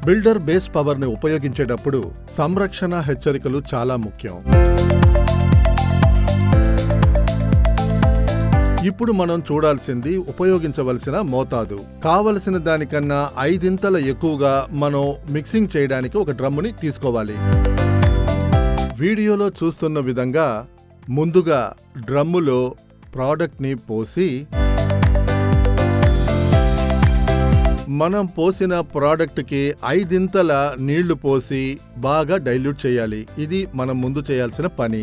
Builder base power ని ఉపయోగించేటప్పుడు సంరక్షణ హెచ్చరికలు చాలా ముఖ్యం. ఇప్పుడు మనం చూడాల్సింది ఉపయోగించవలసిన మోతాదు. కావలసిన దానికన్నా 5 ఎక్కువగా మనం మిక్సింగ్ చేయడానికి ఒక డ్రమ్ముని తీసుకోవాలి. వీడియోలో చూస్తున్న విధంగా ముందుగా డ్రమ్ములో ప్రోడక్ట్ని పోసి మనం పోసిన ప్రోడక్ట్కి 5 నీళ్లు పోసి బాగా డైల్యూట్ చేయాలి. ఇది మనం ముందు చేయాల్సిన పని.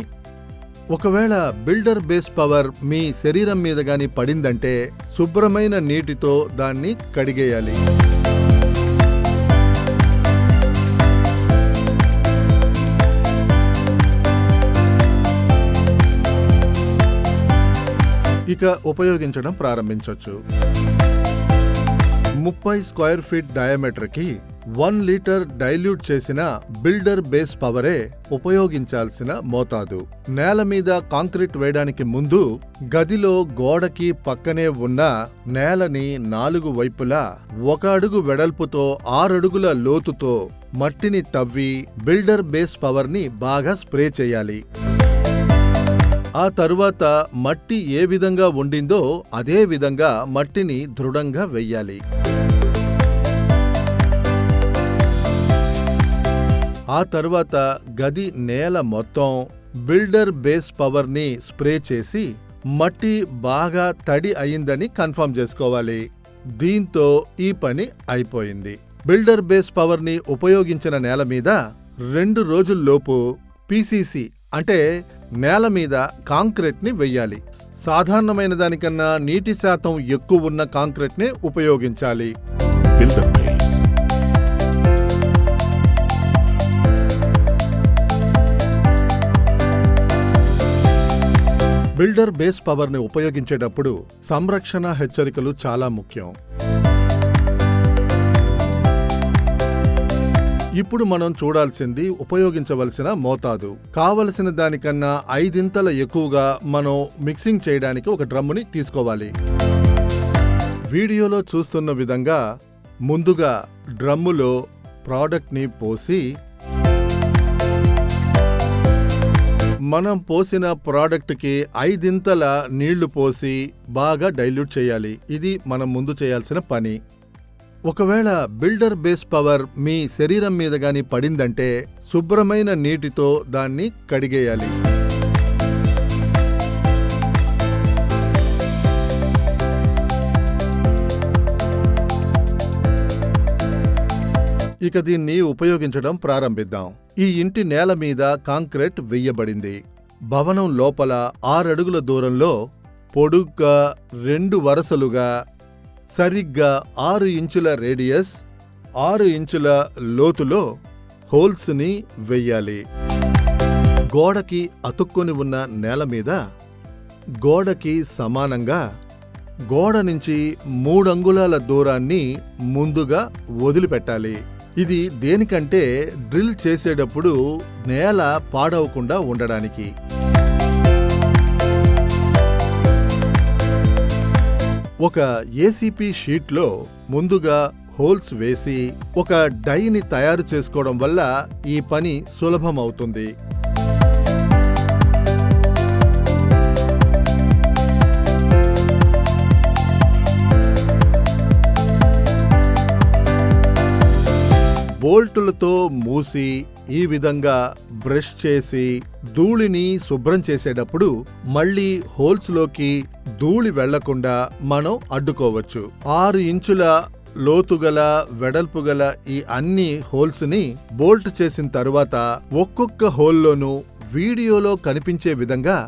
ఒకవేళ బిల్డర్ బేస్ పవర్ మీ శరీరం మీద గాని పడిందంటే శుభ్రమైన నీటితో దాన్ని కడిగేయాలి. ఇక ఉపయోగించడం ప్రారంభించవచ్చు. 30 స్క్వేర్ ఫీట్ డయామీటర్కి 1 లీటర్ డైల్యూట్ చేసిన బిల్డర్ బేస్ పవరే ఉపయోగించాల్సిన మోతాదు. నేల మీద కాంక్రీట్ వేయడానికి ముందు గదిలో గోడకి పక్కనే ఉన్న నేలని 4 వైపులా 1 అడుగు వెడల్పుతో 6 అడుగుల లోతుతో మట్టిని తవ్వి బిల్డర్ బేస్ పవర్ ని బాగా స్ప్రే చేయాలి. ఆ తరువాత మట్టి ఏ విధంగా ఉండిందో అదే విధంగా మట్టిని దృఢంగా వెయ్యాలి. ఆ తరువాత గది నేల మొత్తం బిల్డర్ బేస్ పవర్ ని స్ప్రే చేసి మట్టి బాగా తడి అయిందని కన్ఫర్మ్ చేసుకోవాలి. దీంతో ఈ పని అయిపోయింది. బిల్డర్ బేస్ పవర్ ని ఉపయోగించిన నేల మీద 2 రోజుల్లోపు పీసీసీ అంటే నేల మీద కాంక్రీట్ ని వెయ్యాలి. సాధారణమైన దానికన్నా నీటి శాతం ఎక్కువ ఉన్న కాంక్రీట్ ని ఉపయోగించాలి. బిల్డర్ బేస్ పవర్ ని ఉపయోగించేటప్పుడు సంరక్షణ హెచ్చరికలు చాలా ముఖ్యం. ఇప్పుడు మనం చూడాల్సింది ఉపయోగించవలసిన మోతాదు. కావలసిన దానికన్నా 5 ఎక్కువగా మనం మిక్సింగ్ చేయడానికి ఒక డ్రమ్ముని తీసుకోవాలి. వీడియోలో చూస్తున్న విధంగా ముందుగా డ్రమ్ములో ప్రోడక్ట్ని పోసి మనం పోసిన ప్రోడక్ట్కి 5 నీళ్లు పోసి బాగా డైల్యూట్ చేయాలి. ఇది మనం ముందు చేయాల్సిన పని. ఒకవేళ బిల్డర్ బేస్ పవర్ మీ శరీరం మీద గాని పడిందంటే శుభ్రమైన నీటితో దాన్ని కడిగేయాలి. ఇక దీన్ని ఉపయోగించడం ప్రారంభిద్దాం. ఈ ఇంటి నేల మీద కాంక్రీట్ వెయ్యబడింది. భవనం లోపల 6 అడుగుల దూరంలో పొడుగ్గా 2 వరుసలుగా సరిగ్గా 6 ఇంచుల రేడియస్ 6 ఇంచుల లోతులో హోల్స్ ని వెయ్యాలి. గోడకి అతుక్కొని ఉన్న నేల మీద గోడకి సమానంగా గోడ నుంచి 3 అంగుళాల దూరాన్ని ముందుగా వదిలిపెట్టాలి. ఇది దేనికంటే డ్రిల్ చేసేటప్పుడు నేల పాడవకుండా ఉండడానికి. ఒక ఏసీపీ షీట్లో ముందుగా హోల్స్ వేసి ఒక డైని తయారు చేసుకోవడం వల్ల ఈ పని సులభమవుతుంది. బోల్టులతో మూసి ఈ విధంగా బ్రష్ చేసి ధూళిని శుభ్రం చేసేటప్పుడు మళ్లీ హోల్స్ లోకి ధూళి వెళ్లకుండా మనం అడ్డుకోవచ్చు. 6 ఇంచుల లోతుగల వెడల్పుగల ఈ అన్ని హోల్స్ ని బోల్ట్ చేసిన తరువాత ఒక్కొక్క హోల్లోనూ వీడియోలో కనిపించే విధంగా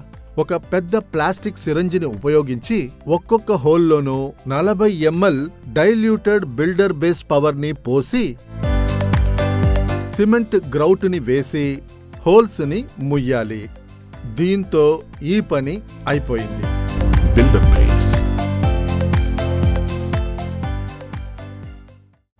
ఒక పెద్ద ప్లాస్టిక్ సిరంజిని ఉపయోగించి ఒక్కొక్క హోల్లోనూ 40 ml diluted builder base power ని పోసి సిమెంట్ గ్రౌట్ ని వేసి హోల్స్ ని ముయ్యాలి. దీంతో ఈ పని అయిపోయింది.